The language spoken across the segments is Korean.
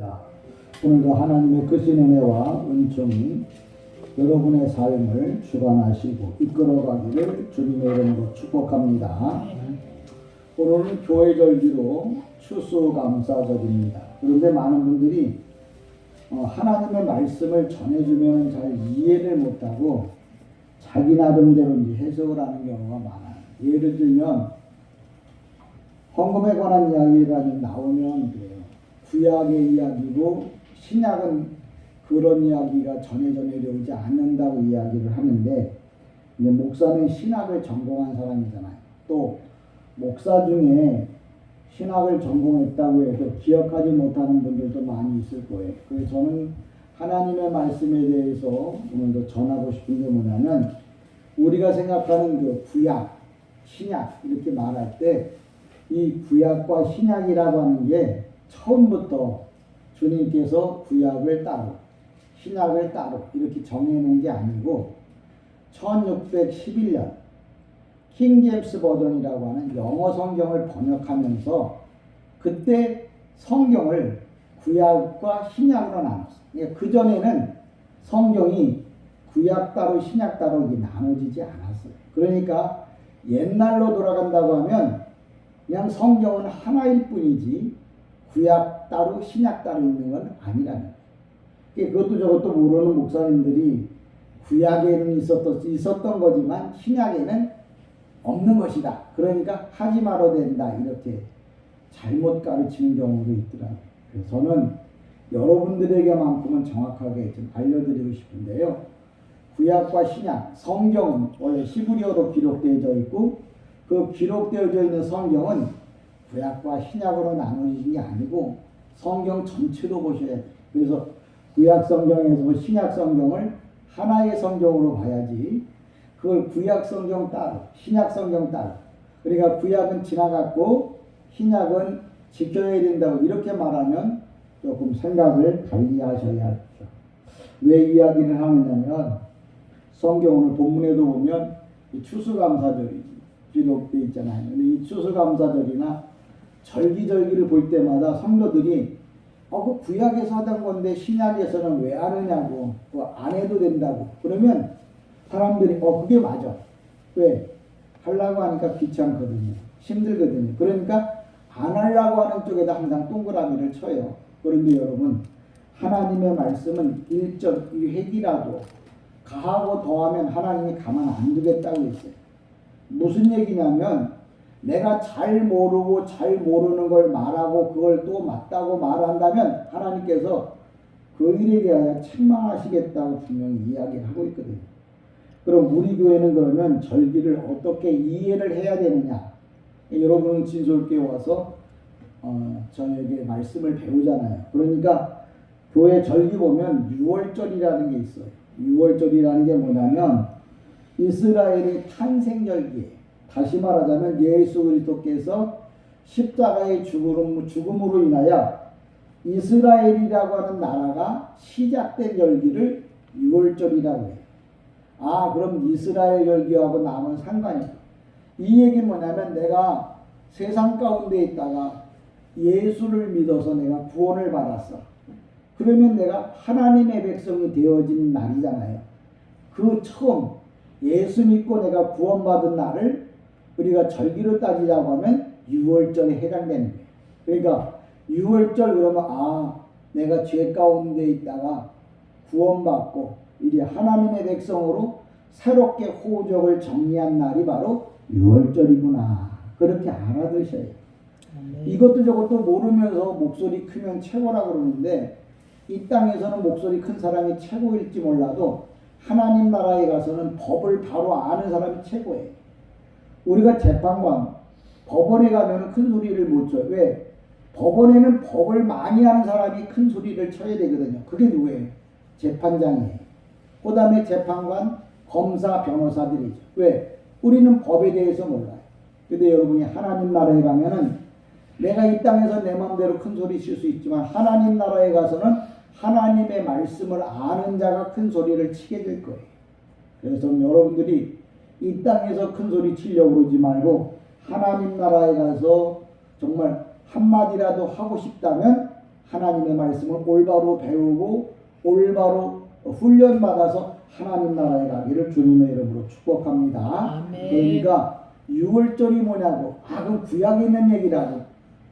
기도합니다. 오늘도 하나님의 크신 은혜와 은총이 여러분의 삶을 주관하시고 이끌어가기를 주님의 이름으로 축복합니다. 오늘은 교회 절기로 추수감사절입니다. 그런데 많은 분들이 하나님의 말씀을 전해주면 잘 이해를 못하고 자기 나름대로 해석을 하는 경우가 많아요. 예를 들면 헌금에 관한 이야기가 나오면 그래요. 구약의 이야기고 신약은 그런 이야기가 전해져 내려오지 않는다고 이야기를 하는데, 이제 목사는 신학을 전공한 사람이잖아요. 또 목사 중에 신학을 전공했다고 해서 기억하지 못하는 분들도 많이 있을 거예요. 그래서 저는 하나님의 말씀에 대해서 오늘도 전하고 싶은 게 뭐냐면, 우리가 생각하는 그 구약, 신약 이렇게 말할 때 이 구약과 신약이라고 하는 게 처음부터 주님께서 구약을 따로 신약을 따로 이렇게 정해놓은 게 아니고 1611년 킹제임스 버전이라고 하는 영어 성경을 번역하면서 그때 성경을 구약과 신약으로 나눴어요. 그러니까 그전에는 성경이 구약 따로 신약 따로 이게 나눠지지 않았어요. 그러니까 옛날로 돌아간다고 하면 그냥 성경은 하나일 뿐이지 구약 따로 신약 따로 있는 건 아니라는 거예요. 그것도 저것도 모르는 목사님들이 구약에는 있었던 거지만 신약에는 없는 것이다. 그러니까 하지 말아야 된다. 이렇게 잘못 가르치는 경우도 있더라고요. 그래서 저는 여러분들에게만큼은 정확하게 좀 알려드리고 싶은데요. 구약과 신약, 성경은 원래 히브리어로 기록되어져 있고 그 기록되어져 있는 성경은 구약과 신약으로 나눠진 게 아니고 성경 전체로 보셔야 돼요. 그래서 구약 성경에서 신약 성경을 하나의 성경으로 봐야지 그걸 구약 성경 따로 신약 성경 따로, 그러니까 구약은 지나갔고 신약은 지켜야 된다고 이렇게 말하면 조금 생각을 달리 하셔야 하죠. 왜 이야기를 하느냐면 성경 오늘 본문에도 보면 추수감사절이 기록되어 있잖아요. 근데 이 추수감사절이나 절기절기를 볼 때마다 성도들이 그 구약에서 하던 건데 신약에서는 왜 안 하냐고, 그거 안 해도 된다고. 그러면 사람들이 그게 맞아. 왜? 하려고 하니까 귀찮거든요. 힘들거든요. 그러니까 안 하려고 하는 쪽에다 항상 동그라미를 쳐요. 그런데 여러분, 하나님의 말씀은 1획이라도 가하고 더하면 하나님이 가만 안 두겠다고 했어요. 무슨 얘기냐면 내가 잘 모르고 잘 모르는 걸 말하고 그걸 또 맞다고 말한다면 하나님께서 그 일에 대하여 책망하시겠다고 분명히 이야기를 하고 있거든요. 그럼 우리 교회는 그러면 절기를 어떻게 이해를 해야 되느냐? 여러분은 진솔교회 와서 저에게 말씀을 배우잖아요. 그러니까 교회 절기 보면 6월절이라는 게 있어요. 6월절이라는 게 뭐냐면 이스라엘의 탄생절기예요. 다시 말하자면 예수 그리스도께서 십자가의 죽음으로 인하여 이스라엘이라고 하는 나라가 시작된 절기를 6월절이라고 해요. 그럼 이스라엘 절기하고 남은 상관이 있다. 이 얘기는 뭐냐면 내가 세상 가운데 있다가 예수를 믿어서 내가 구원을 받았어. 그러면 내가 하나님의 백성이 되어진 날이잖아요. 그 처음 예수 믿고 내가 구원받은 날을 우리가 절기로 따지자고 하면 6월절에 해당되는 거예요. 그러니까 6월절 그러면 내가 죄 가운데 있다가 구원받고 이제 하나님의 백성으로 새롭게 호적을 정리한 날이 바로 6월절이구나. 그렇게 알아두셔요. 이것도 저것도 모르면서 목소리 크면 최고라고 그러는데 이 땅에서는 목소리 큰 사람이 최고일지 몰라도 하나님 나라에 가서는 법을 바로 아는 사람이 최고예요. 우리가 재판관, 법원에 가면 큰 소리를 못 쳐요. 왜? 법원에는 법을 많이 아는 사람이 큰 소리를 쳐야 되거든요. 그게 누구예요? 재판장이에요. 그 다음에 재판관, 검사, 변호사들이죠. 왜? 우리는 법에 대해서 몰라요. 근데 여러분이 하나님 나라에 가면은 내가 이 땅에서 내 마음대로 큰 소리 칠 수 있지만 하나님 나라에 가서는 하나님의 말씀을 아는 자가 큰 소리를 치게 될 거예요. 그래서 여러분들이 이 땅에서 큰 소리 치려고 그러지 말고 하나님 나라에 가서 정말 한마디라도 하고 싶다면 하나님의 말씀을 올바로 배우고 올바로 훈련받아서 하나님 나라에 가기를 주님의 이름으로 축복합니다. 아멘. 그러니까 6월절이 뭐냐고 그럼 구약에 있는 얘기라고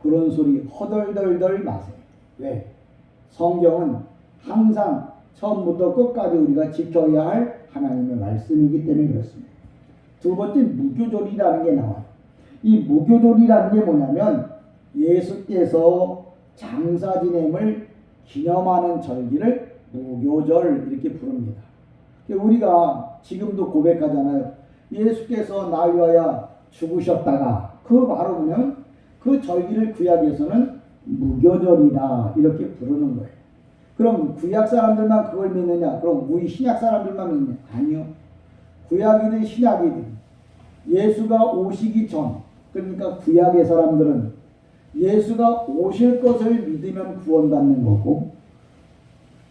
그런 소리 허덜덜덜 마세요. 왜? 성경은 항상 처음부터 끝까지 우리가 지켜야 할 하나님의 말씀이기 때문에 그렇습니다. 두 번째 무교절이라는 게 나와요. 이 무교절이라는 게 뭐냐면 예수께서 장사 지냄을 기념하는 절기를 무교절 이렇게 부릅니다. 우리가 지금도 고백하잖아요. 예수께서 날 위하여 죽으셨다가 그 바로 보면 그 절기를 구약에서는 무교절이다 이렇게 부르는 거예요. 그럼 구약 사람들만 그걸 믿느냐? 그럼 우리 신약 사람들만 믿느냐? 아니요. 구약이든 신약이든 예수가 오시기 전, 그러니까 구약의 사람들은 예수가 오실 것을 믿으면 구원받는 거고,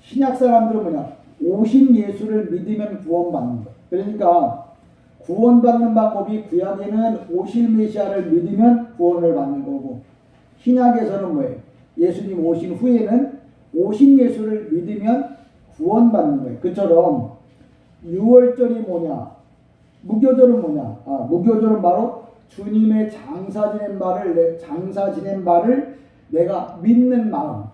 신약 사람들은 뭐냐? 오신 예수를 믿으면 구원받는 거. 그러니까 구원받는 방법이 구약에는 오실 메시아를 믿으면 구원을 받는 거고, 신약에서는 뭐예요? 예수님 오신 후에는 오신 예수를 믿으면 구원받는 거예요. 그처럼 6월절이 뭐냐? 무교절은 뭐냐? 무교절은 바로 주님의 장사 지낸 바를 내가 믿는 마음.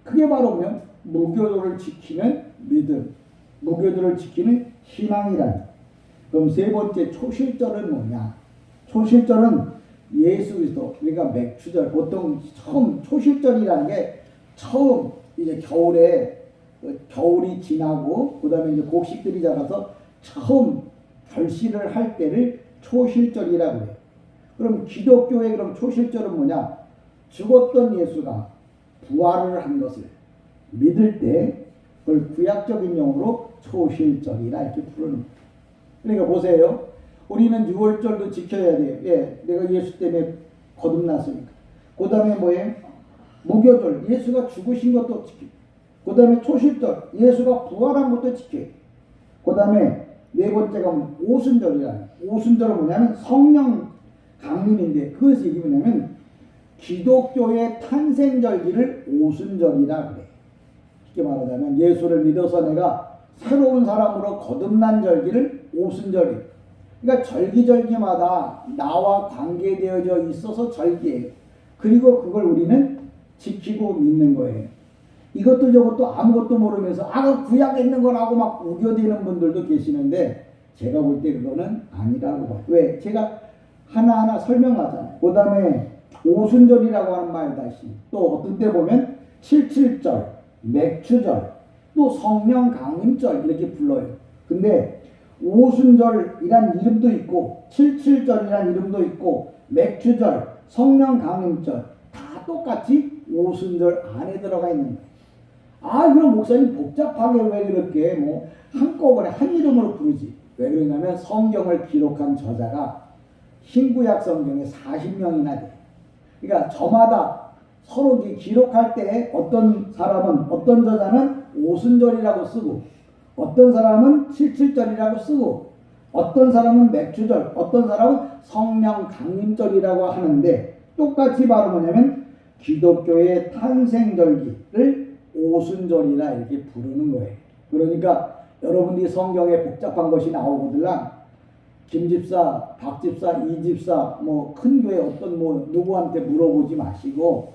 그게 바로 뭐냐? 무교절을 지키는 믿음. 무교절을 지키는 신앙이라는. 그럼 세 번째 초실절은 뭐냐? 초실절은 예수 그리스도, 그러니까 맥추절. 보통 처음 초실절이라는 게 처음 이제 겨울이 지나고 그다음에 이제 곡식들이 자라서 처음 결실을 할 때를 초실절이라고 해요. 그럼 기독교의 그럼 초실절은 뭐냐? 죽었던 예수가 부활을 한 것을 믿을 때 그걸 구약적인 용어로 초실절이라 이렇게 부르는 거예요. 그러니까 보세요. 우리는 6월절도 지켜야 돼요. 예, 내가 예수 때문에 거듭났으니까. 그 다음에 뭐예요? 무교절, 예수가 죽으신 것도 지키고. 그 다음에 초실절, 예수가 부활한 것도 지켜요. 그 다음에 네 번째가 오순절이라는. 오순절은 뭐냐면 성령 강림인데 그것이 이게 뭐냐면 기독교의 탄생절기를 오순절이라 그래. 쉽게 말하자면 예수를 믿어서 내가 새로운 사람으로 거듭난 절기를 오순절이에요. 그러니까 절기마다 나와 관계되어져 있어서 절기예요. 그리고 그걸 우리는 지키고 믿는 거예요. 이것도 저것도 아무것도 모르면서 구약에 있는 거라고 막 우겨대는 분들도 계시는데 제가 볼 때 그거는 아니라고 봐요. 왜? 제가 하나하나 설명하잖아요. 그 다음에 오순절이라고 하는 말 다시 또 어떤 때 보면 칠칠절, 맥추절, 또 성령 강림절 이렇게 불러요. 근데 오순절이란 이름도 있고 칠칠절이란 이름도 있고 맥추절, 성령 강림절 다 똑같이 오순절 안에 들어가 있는 거예요. 그럼 목사님 복잡하게 왜 그렇게 한꺼번에 한 이름으로 부르지? 왜 그러냐면 성경을 기록한 저자가 신구약 성경에 40명이나 돼요. 그러니까 저마다 서로 기록할 때 어떤 저자는 오순절이라고 쓰고 어떤 사람은 칠칠절이라고 쓰고 어떤 사람은 맥추절, 어떤 사람은 성령 강림절이라고 하는데 똑같이 바로 뭐냐면 기독교의 탄생절기를 오순절이라 이렇게 부르는 거예요. 그러니까 여러분들이 성경에 복잡한 것이 나오거들랑 김집사, 박집사, 이집사 큰 교회 어떤 누구한테 물어보지 마시고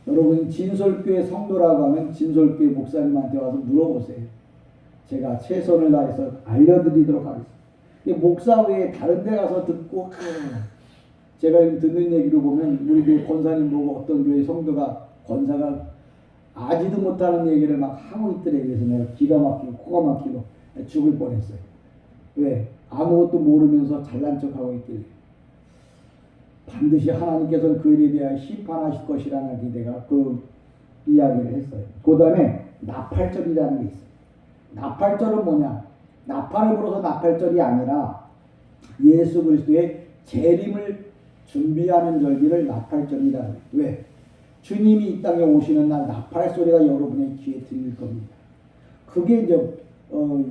여러분 진솔교회 성도라고 하면 진솔교회 목사님한테 와서 물어보세요. 제가 최선을 다해서 알려드리도록 하겠습니다. 목사 외에 다른 데 가서 듣고 제가 듣는 얘기로 보면 우리 교회 권사님 보고 어떤 교회 성도가 권사가 아지도 못하는 얘기를 막 하고 있더래. 그래서 내가 기가 막히고 코가 막히고 죽을 뻔했어요. 왜? 아무것도 모르면서 잘난 척하고 있길래. 반드시 하나님께서는 그 일에 대하여 심판하실 것이라는 내가 그 이야기를 했어요. 그 다음에 나팔절이라는 게 있어요. 나팔절은 뭐냐? 나팔을 불어서 나팔절이 아니라 예수 그리스도의 재림을 준비하는 절기를 나팔절이라고 해요. 왜? 주님이 이 땅에 오시는 날 나팔 소리가 여러분의 귀에 들릴 겁니다. 그게 이제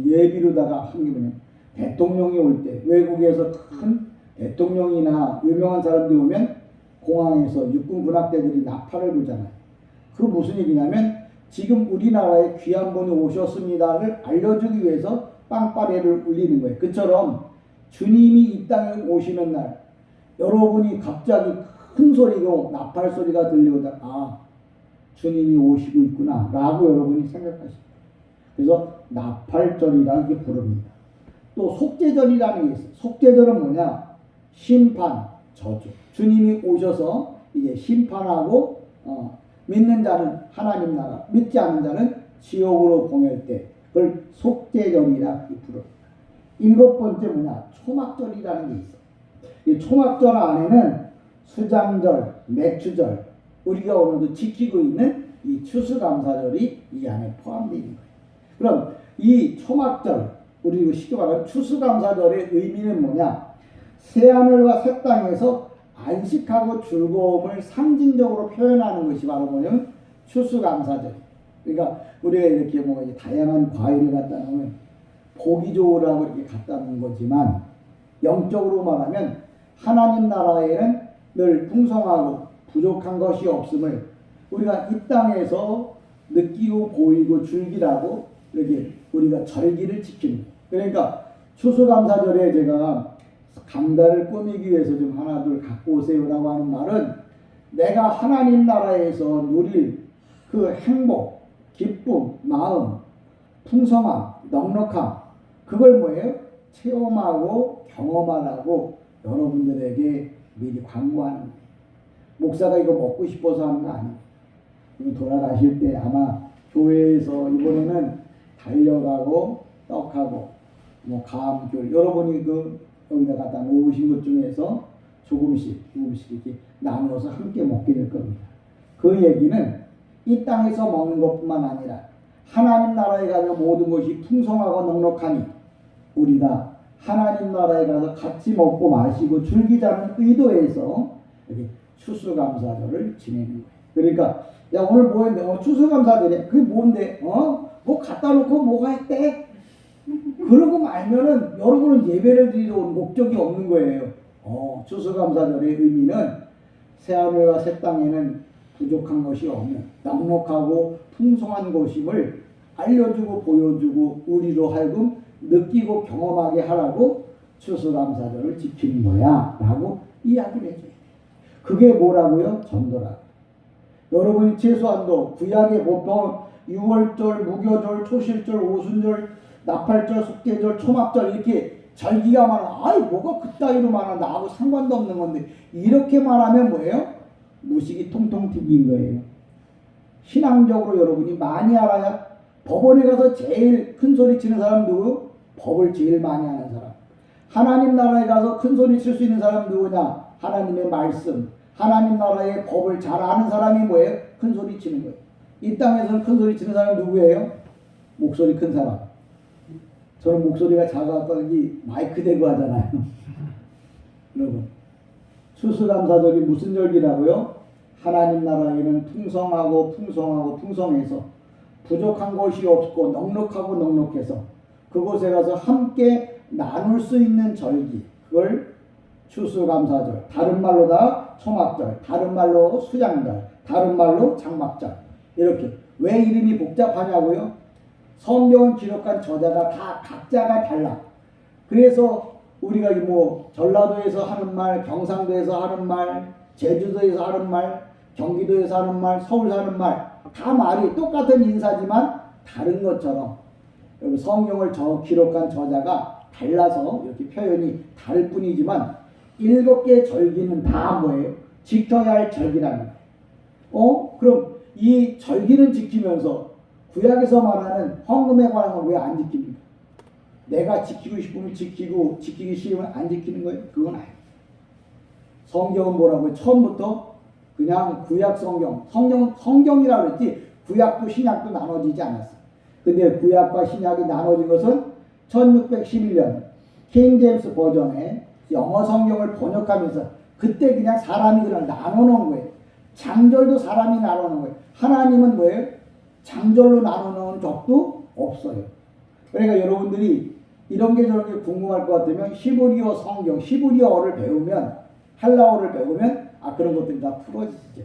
예비로다가 한 게 뭐냐? 대통령이 올 때 외국에서 큰 대통령이나 유명한 사람들이 오면 공항에서 육군 군악대들이 나팔을 불잖아요. 그 무슨 얘기냐면 지금 우리나라에 귀한 분이 오셨습니다를 알려주기 위해서 빵빠레를 울리는 거예요. 그처럼 주님이 이 땅에 오시는 날 여러분이 갑자기 큰 소리고 나팔 소리가 들려오다 아 주님이 오시고 있구나 라고 여러분이 생각하십니다. 그래서 나팔절이라는 게 부릅니다. 또 속죄절이라는 게 있어요. 속죄절은 뭐냐? 심판, 저주. 주님이 오셔서 이제 심판하고 믿는 자는 하나님 나라, 믿지 않는 자는 지옥으로 보낼 때 그걸 속죄절이라 부릅니다. 7번째 뭐냐? 초막절이라는 게 있어요. 이 초막절 안에는 수장절, 맥주절, 우리가 오늘도 지키고 있는 이 추수감사절이 이 안에 포함되어 있는 거예요. 그럼 이 초막절, 우리 쉽게 말하면 추수감사절의 의미는 뭐냐? 새하늘과 새 땅에서 안식하고 즐거움을 상징적으로 표현하는 것이 바로 뭐냐면 추수감사절. 그러니까 우리가 이렇게 뭐 다양한 과일을 갖다 놓으면 보기 좋으라고 이렇게 갖다 놓은 거지만 영적으로 말하면 하나님 나라에는 늘 풍성하고 부족한 것이 없음을 우리가 이 땅에서 느끼고 보이고 즐기라고 이렇게 우리가 절기를 지키는 거예요. 그러니까 추수감사절에 제가 감다를 꾸미기 위해서 좀 하나둘 갖고 오세요라고 하는 말은 내가 하나님 나라에서 누릴 그 행복, 기쁨, 마음, 풍성함, 넉넉함 그걸 뭐예요? 체험하고 경험하라고 여러분들에게 미리 광고하는 거예요. 목사가 이거 먹고 싶어서 하는 거 아니에요. 돌아가실 때 아마 교회에서 이번에는 달려가고 떡하고 뭐 감귤 여러분이 여기다 갖다 놓으신 것 중에서 조금씩 이렇게 나누어서 함께 먹게 될 겁니다. 그 얘기는 이 땅에서 먹는 것뿐만 아니라 하나님 나라에 가면 모든 것이 풍성하고 넉넉하니 우리가 하나님 나라에 가서 같이 먹고 마시고 즐기자는 의도에서 이렇게 추수감사절을 지내는 거예요. 그러니까 야 오늘 뭐 했는데 추수감사절에 그게 뭔데 뭐 갖다 놓고 뭐가 했대? 그러고 말면은 여러분은 예배를 드리러 온 목적이 없는 거예요. 추수감사절의 의미는 새하늘과 새 땅에는 부족한 것이 없는 넉넉하고 풍성한 것임을 알려주고 보여주고 우리로 하여금 느끼고 경험하게 하라고 추수감사절을 지키는 거야 라고 이야기를 해줘요. 그게 뭐라고요? 전도라고. 여러분이 최소한도 구약의 보통 6월절, 무교절, 초실절, 오순절, 나팔절, 속죄절, 초막절 이렇게 절기가 많아. 아이 뭐가 그따위로 많아. 나하고 상관도 없는 건데 이렇게 말하면 뭐예요? 무식이 통통 튀긴 거예요. 신앙적으로 여러분이 많이 알아야 법원에 가서 제일 큰 소리 치는 사람 누구? 법을 제일 많이 하는 사람. 하나님 나라에 가서 큰 소리 칠 수 있는 사람 누구냐? 하나님의 말씀. 하나님 나라의 법을 잘 아는 사람이 뭐예요? 큰 소리 치는 거예요. 이 땅에서는 큰 소리 치는 사람이 누구예요? 목소리 큰 사람. 저는 목소리가 작아가지고 마이크 대고 하잖아요. 여러분, 추수감사절이 무슨 절기라고요? 하나님 나라에는 풍성하고 풍성해서 부족한 것이 없고 넉넉하고 넉넉해서 그곳에 가서 함께 나눌 수 있는 절기. 그걸 추수감사절, 다른 말로 다 초막절, 다른 말로 수장절, 다른 말로 장막절. 이렇게. 왜 이름이 복잡하냐고요? 성경을 기록한 저자가 다 각자가 달라. 그래서 우리가 뭐 전라도에서 하는 말, 경상도에서 하는 말, 제주도에서 하는 말, 경기도에서 하는 말, 서울에서 하는 말 다 말이 똑같은 인사지만 다른 것처럼 여러분 성경을 기록한 저자가 달라서 이렇게 표현이 다를 뿐이지만 7개의 절기는 다 뭐예요? 지켜야 할 절기라는 거예요. 그럼 이 절기는 지키면서 구약에서 말하는 헌금에 관한 건 왜 안 지킵니까? 내가 지키고 싶으면 지키고 지키기 싫으면 안 지키는 거예요? 그건 아니에요. 성경은 뭐라고요? 처음부터 그냥 구약 성경이라고 그랬지 구약도 신약도 나눠지지 않았어요. 근데 구약과 신약이 나눠진 것은 1611년 킹 제임스 버전의 영어 성경을 번역하면서 그때 그냥 사람이 그냥 나눠놓은 거예요. 장절도 사람이 나눠놓은 거예요. 하나님은 뭐예요? 장절로 나눠놓은 적도 없어요. 그러니까 여러분들이 이런 게 저런 게 궁금할 것 같으면 히브리어 성경, 히브리어를 배우면 헬라어를 배우면 그런 것들이 다 풀어지죠.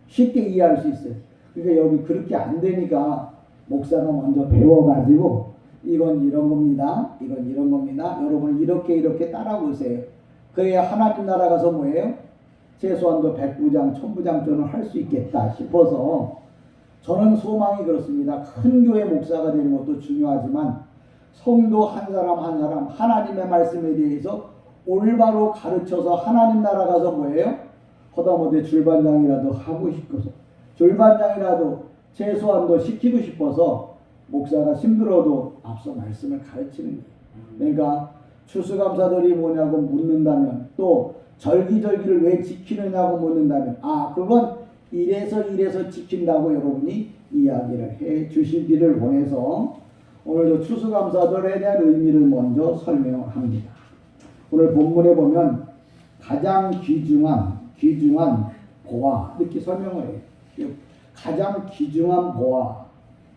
쉽게 이해할 수 있어요. 그러니까 여기 그렇게 안 되니까 목사가 먼저 배워가지고 이건 이런 겁니다. 이건 이런 겁니다. 여러분 이렇게 따라보세요. 그래야 하나님 나라 가서 뭐예요? 최소한도 100부장, 1000부장전을 할 수 있겠다 싶어서 저는 소망이 그렇습니다. 큰 교회 목사가 되는 것도 중요하지만 성도 한 사람 한 사람 하나님의 말씀에 대해서 올바로 가르쳐서 하나님 나라 가서 뭐예요? 허다못해 줄반장이라도 하고 싶어서 줄반장이라도 최소한도 시키고 싶어서 목사가 힘들어도 앞서 말씀을 가르치는 거예요. 그러니까 추수감사절이 뭐냐고 묻는다면 또 절기절기를 왜 지키느냐고 묻는다면 그건 이래서 지킨다고 여러분이 이야기를 해 주시기를 원해서 오늘도 추수감사절에 대한 의미를 먼저 설명을 합니다. 오늘 본문에 보면 가장 귀중한 보화 이렇게 설명을 해요. 가장 귀중한 보화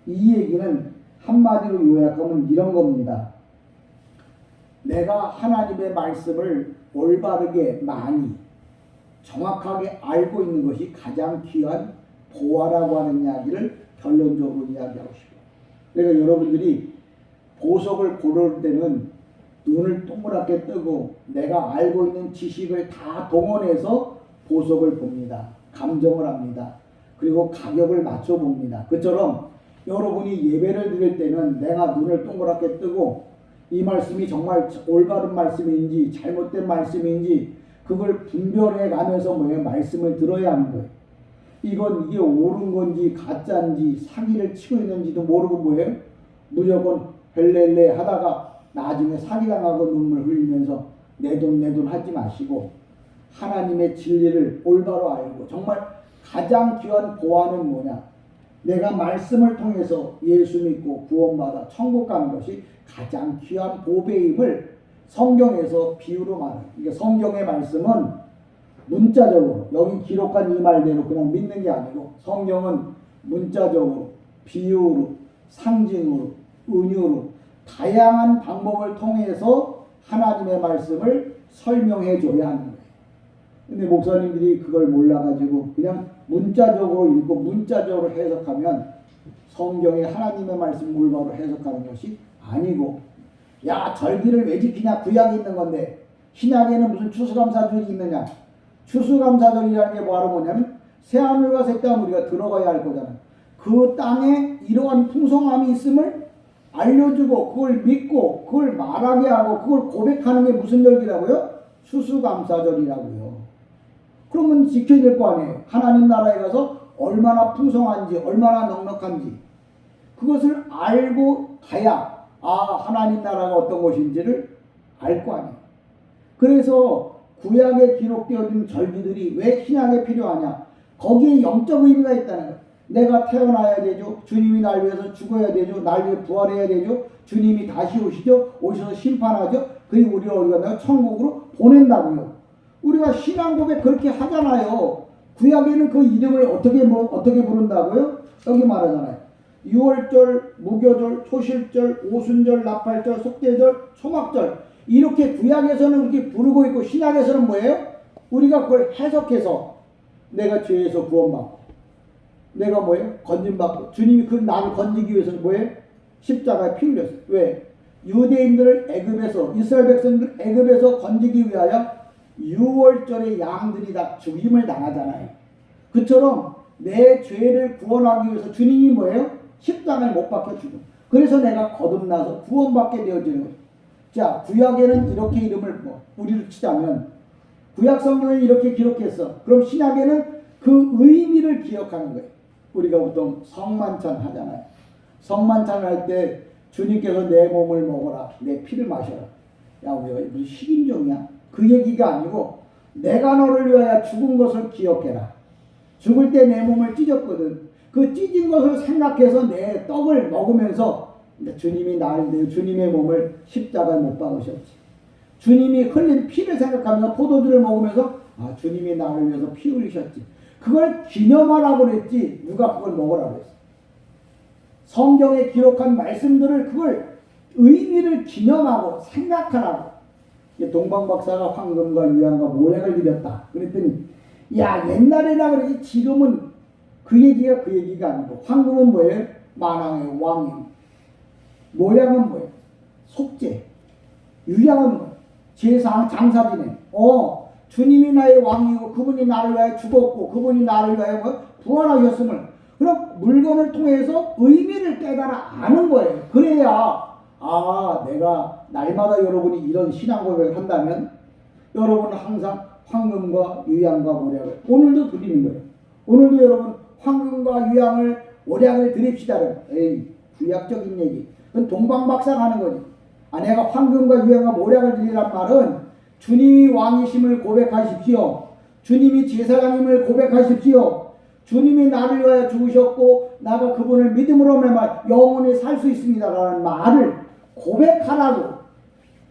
이 얘기는 한마디로 요약하면 이런 겁니다. 내가 하나님의 말씀을 올바르게 많이 정확하게 알고 있는 것이 가장 귀한 보화라고 하는 이야기를 결론적으로 이야기하고 싶어요. 그러니까 여러분들이 보석을 고를 때는 눈을 동그랗게 뜨고 내가 알고 있는 지식을 다 동원해서 보석을 봅니다. 감정을 합니다. 그리고 가격을 맞춰봅니다. 그처럼 여러분이 예배를 드릴 때는 내가 눈을 동그랗게 뜨고 이 말씀이 정말 올바른 말씀인지 잘못된 말씀인지 그걸 분별해 가면서 뭐예요? 말씀을 들어야 하는 거예요. 이게 옳은 건지 가짜인지 사기를 치고 있는지도 모르고 뭐예요? 무조건 헬렐레 하다가 나중에 사기당하고 눈물 흘리면서 내 돈 하지 마시고 하나님의 진리를 올바로 알고 정말 가장 귀한 보화는 뭐냐? 내가 말씀을 통해서 예수 믿고 구원받아 천국 가는 것이 가장 귀한 보배임을 성경에서 비유로 말해요. 그러니까 성경의 말씀은 문자적으로 여기 기록한 이 말대로 그냥 믿는 게 아니고 성경은 문자적으로 비유로 상징으로 은유로 다양한 방법을 통해서 하나님의 말씀을 설명해 줘야 하는 거예요. 근데 목사님들이 그걸 몰라가지고 그냥 문자적으로 읽고 문자적으로 해석하면 성경의 하나님의 말씀 올바로 해석하는 것이 아니고 야 절기를 왜 지키냐 구약이 있는 건데 신약에는 무슨 추수감사절이 있느냐. 추수감사절이라는 게 바로 뭐냐면 새하늘과 새 땅 우리가 들어가야 할 거잖아. 그 땅에 이러한 풍성함이 있음을 알려주고 그걸 믿고 그걸 말하게 하고 그걸 고백하는 게 무슨 절기라고요? 추수감사절이라고요. 그러면 지켜야 될 거 아니에요. 하나님 나라에 가서 얼마나 풍성한지 얼마나 넉넉한지 그것을 알고 가야 하나님 나라가 어떤 것인지를 알 거 아니에요. 그래서 구약에 기록되어 있는 절기들이 왜 신약에 필요하냐? 거기에 영적 의미가 있다는 거예요. 내가 태어나야 되죠. 주님이 날 위해서 죽어야 되죠. 날 위해 부활해야 되죠. 주님이 다시 오셔서 심판하죠. 그리고 우리가 어디 갔나요? 천국으로 보낸다고요. 우리가 신앙 고백 그렇게 하잖아요. 구약에는 그 이름을 어떻게 부른다고요? 여기 말하잖아요. 유월절, 무교절, 초실절, 오순절, 나팔절, 속죄절, 초막절 이렇게 구약에서는 그렇게 부르고 있고 신약에서는 뭐예요? 우리가 그걸 해석해서 내가 죄에서 구원받고 내가 뭐예요? 건진받고 주님이 그 나를 건지기 위해서 뭐예요? 십자가에 피 흘렸어요. 왜? 유대인들을 애굽에서 이스라엘 백성들 애굽에서 건지기 위하여 유월절의 양들이 다 죽임을 당하잖아요. 그처럼 내 죄를 구원하기 위해서 주님이 뭐예요? 십자가에 못 박혀 죽음. 그래서 내가 거듭나서 구원받게 되어지는 거예요. 자, 구약에는 이렇게 이름을 우리를 치자면 구약 성경에 이렇게 기록했어. 그럼 신약에는 그 의미를 기억하는 거예요. 우리가 보통 성만찬 하잖아요. 성만찬을 할 때 주님께서 내 몸을 먹어라, 내 피를 마셔라. 야, 우리가 무슨 식인종이야? 그 얘기가 아니고 내가 너를 위하여 죽은 것을 기억해라. 죽을 때 내 몸을 찢었거든. 그 찢은 것을 생각해서 내 떡을 먹으면서 주님이 주님의 몸을 십자가에 못 박으셨지. 주님이 흘린 피를 생각하면서 포도주를 먹으면서 주님이 나를 위해서 피 흘리셨지. 그걸 기념하라고 그랬지 누가 그걸 먹으라고 했어. 성경에 기록한 말씀들을 그걸 의미를 기념하고 생각하라고. 동방박사가 황금과 유향과 모략을 드렸다. 그랬더니 야 옛날에나 그러지 지금은 그 얘기가 그 얘기가 아니고 황금은 뭐예요? 만왕의 왕이. 모량은 뭐예요? 속죄. 유양은 뭐예요? 제사 장사지내. 주님이 나의 왕이고 그분이 나를 위하여 죽었고 그분이 나를 위하여 뭐 부활하셨음을 그럼 물건을 통해서 의미를 깨달아 아는 거예요. 그래야 내가 날마다 여러분이 이런 신앙 고백을 한다면 여러분은 항상 황금과 유양과 모략을 오늘도 드리는 거예요. 오늘도 여러분 황금과 유양을 모략을 드립시다. 에이, 구약적인 얘기. 그건 동방박사가 하는 거지. 내가 황금과 유양과 모략을 드리란 말은 주님이 왕이심을 고백하십시오. 주님이 제사장님을 고백하십시오. 주님이 나를 위하여 죽으셨고 나가 그분을 믿음으로 매말 영원히 살 수 있습니다라는 말을 고백하라고.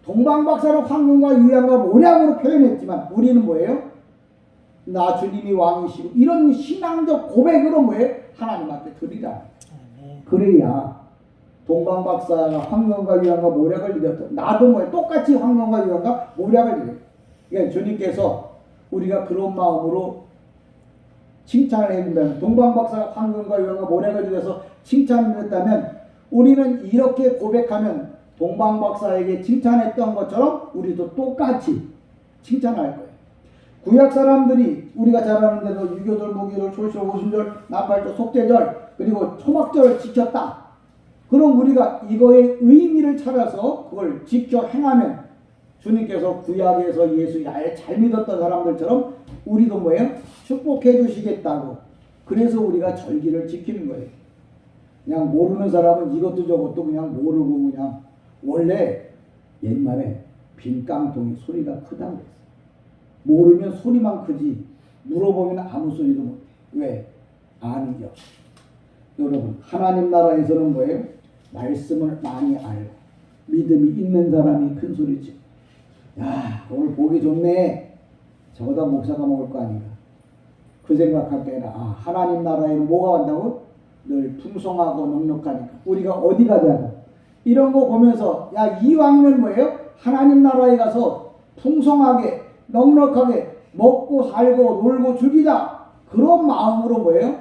동방박사는 황금과 유양과 모략으로 표현했지만 우리는 뭐예요? 나 주님이 왕이시고 이런 신앙적 고백으로 뭐예요? 하나님 앞에 드리라. 그래야 동방박사가 황금과 유양과 모략을 드렸다. 나도 뭐예요? 똑같이 황금과 유양과 모략을 드려요. 그러니까 주님께서 우리가 그런 마음으로 칭찬을 해준다면 동방박사가 황금과 유양과 모략을 드려서 칭찬을 했다면 우리는 이렇게 고백하면 동방박사에게 칭찬했던 것처럼 우리도 똑같이 칭찬할 거예요. 구약 사람들이 우리가 잘 아는 대로 유교절, 무교절, 솔절, 오순절, 나팔절, 속죄절 그리고 초막절을 지켰다. 그럼 우리가 이거의 의미를 찾아서 그걸 지켜 행하면 주님께서 구약에서 예수 잘 믿었던 사람들처럼 우리도 뭐예요? 축복해 주시겠다고. 그래서 우리가 절기를 지키는 거예요. 그냥 모르는 사람은 이것도 저것도 그냥 모르고 그냥 원래 옛말에 빈 깡통이 소리가 크다고 그랬어요. 모르면 소리만 크지 물어보면 아무 소리도 못해. 왜? 아는 게 없어. 여러분 하나님 나라에서는 뭐예요? 말씀을 많이 알고 믿음이 있는 사람이 큰 소리지. 야 오늘 보기 좋네. 저거다 목사가 먹을 거 아닌가. 그 생각할 때 하나님 나라에는 뭐가 간다고? 늘 풍성하고 넉넉하니까 우리가 어디 가자고 이런 거 보면서 이 왕이면 뭐예요? 하나님 나라에 가서 풍성하게 넉넉하게 먹고 살고 놀고 즐기자. 그런 마음으로 뭐예요?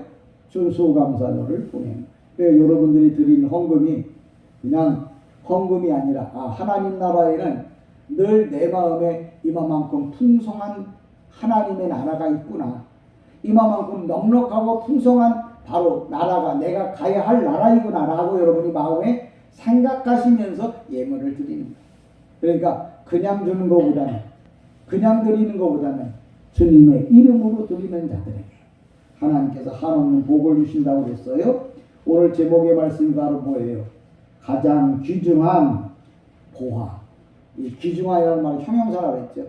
준수감사절을 보내는 거예요. 여러분들이 드리는 헌금이 그냥 헌금이 아니라 하나님 나라에는 늘 내 마음에 이만큼 풍성한 하나님의 나라가 있구나. 이만큼 넉넉하고 풍성한 바로 나라가 내가 가야 할 나라이구나 라고 여러분이 마음에 생각하시면서 예물을 드리는 거예요. 그러니까 그냥 주는 것보다는 그냥 드리는 것보다는 주님의 이름으로 드리는 자들에게 하나님께서 한없는 복을 주신다고 그랬어요. 오늘 제목의 말씀이 바로 뭐예요? 가장 귀중한 보화. 이 귀중하다는 말을 형용사라고 했죠.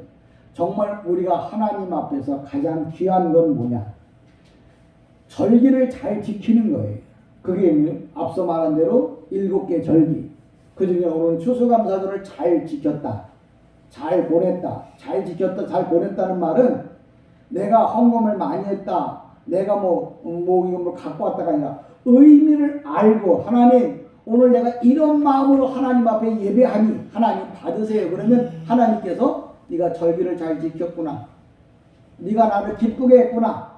정말 우리가 하나님 앞에서 가장 귀한 건 뭐냐? 절기를 잘 지키는 거예요. 그게 앞서 말한 대로 7개 절기. 그 중에 오늘 추수감사절을 잘 지켰다. 잘 보냈다. 잘 지켰다. 잘 보냈다는 말은 내가 헌금을 많이 했다. 내가 이거 갖고 왔다가 아니라 의미를 알고 하나님 오늘 내가 이런 마음으로 하나님 앞에 예배하니 하나님 받으세요. 그러면 하나님께서 네가 절기를 잘 지켰구나. 네가 나를 기쁘게 했구나.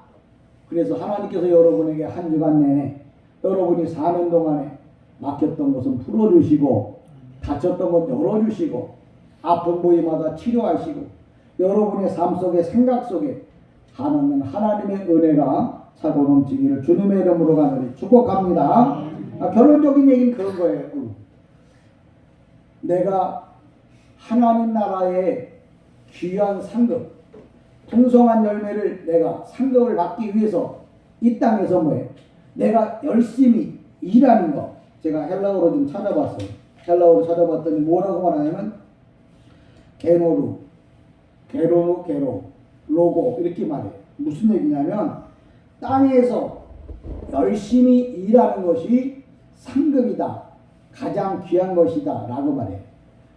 그래서 하나님께서 여러분에게 한 주간 내내 여러분이 사는 동안에 막혔던 것은 풀어주시고 다쳤던 것 열어주시고 아픈 부위마다 치료하시고 여러분의 삶 속에 생각 속에 한없는 하나님의 은혜가 차고 넘치기를 주님의 이름으로 간절히 축복합니다. 결론적인 얘기는 그런 거예요. 내가 하나님 나라의 귀한 상급 풍성한 열매를 내가 상급을 받기 위해서 이 땅에서 뭐예요? 내가 열심히 일하는 거. 제가 헬라어로 좀 찾아봤어요. 헬라어로 찾아봤더니 뭐라고 말하냐면 게노루, 게로, 로고 이렇게 말해요. 무슨 얘기냐면 땅에서 열심히 일하는 것이 상급이다. 가장 귀한 것이다. 라고 말해요.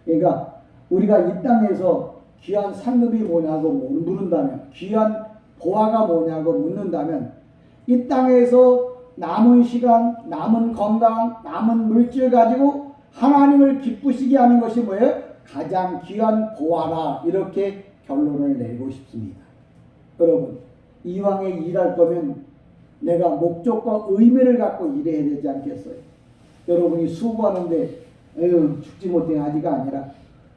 그러니까 우리가 이 땅에서 귀한 상급이 뭐냐고 물은다면 귀한 보화가 뭐냐고 묻는다면 이 땅에서 남은 시간, 남은 건강, 남은 물질 가지고 하나님을 기쁘시게 하는 것이 뭐예요? 가장 귀한 보화라. 이렇게 결론을 내고 싶습니다. 여러분 이왕에 일할 거면 내가 목적과 의미를 갖고 일해야 되지 않겠어요? 여러분이 수고하는데 에휴 죽지 못해 하지가 아니라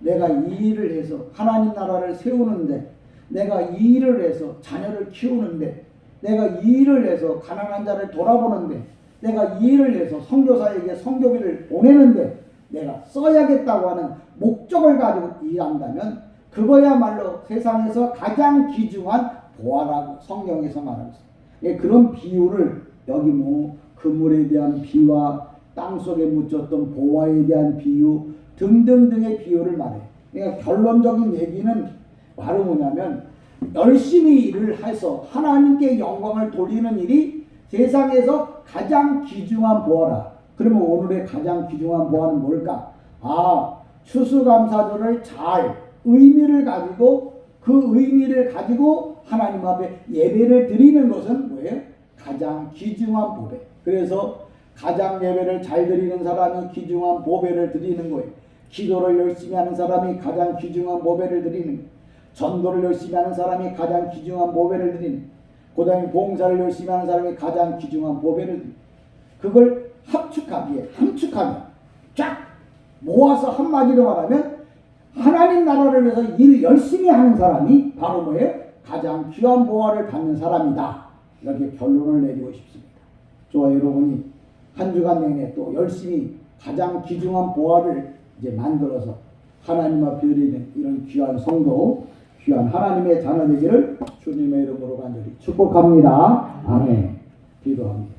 내가 이 일을 해서 하나님 나라를 세우는데, 내가 이 일을 해서 자녀를 키우는데, 내가 이 일을 해서 가난한 자를 돌아보는데, 내가 이 일을 해서 선교사에게 선교비를 보내는데 내가 써야겠다고 하는 목적을 가지고 일한다면 그거야말로 세상에서 가장 귀중한 보화라고 성경에서 말하고 있습니다. 예, 그런 비유를 여기 뭐 그물에 대한 비유와 땅속에 묻혔던 보화에 대한 비유 등등등의 비유를 말해요. 그러니까 결론적인 얘기는 바로 뭐냐면 열심히 일을 해서 하나님께 영광을 돌리는 일이 세상에서 가장 귀중한 보화라. 그러면 오늘의 가장 귀중한 보화는 뭘까? 추수감사절을 잘 의미를 가지고 그 의미를 가지고 하나님 앞에 예배를 드리는 것은 뭐예요? 가장 귀중한 보배. 그래서 가장 예배를 잘 드리는 사람이 귀중한 보배를 드리는 거예요. 기도를 열심히 하는 사람이 가장 귀중한 보배를 드리는 거예요. 전도를 열심히 하는 사람이 가장 귀중한 보배를 드리는 거예요. 그 다음에 봉사를 열심히 하는 사람이 가장 귀중한 보배를 드리는 거예요. 그걸 함축하면 쫙 모아서 한마디로 말하면 하나님 나라를 위해서 일 열심히 하는 사람이 바로 뭐예요? 가장 귀한 보화를 받는 사람이다. 이렇게 결론을 내리고 싶습니다. 저와 여러분이 한 주간 내내 또 열심히 가장 귀중한 보화를 이제 만들어서 하나님 앞에 드리는 이런 귀한 성도, 귀한 하나님의 자녀 되기를 주님의 이름으로 간절히 축복합니다. 아멘. 기도합니다.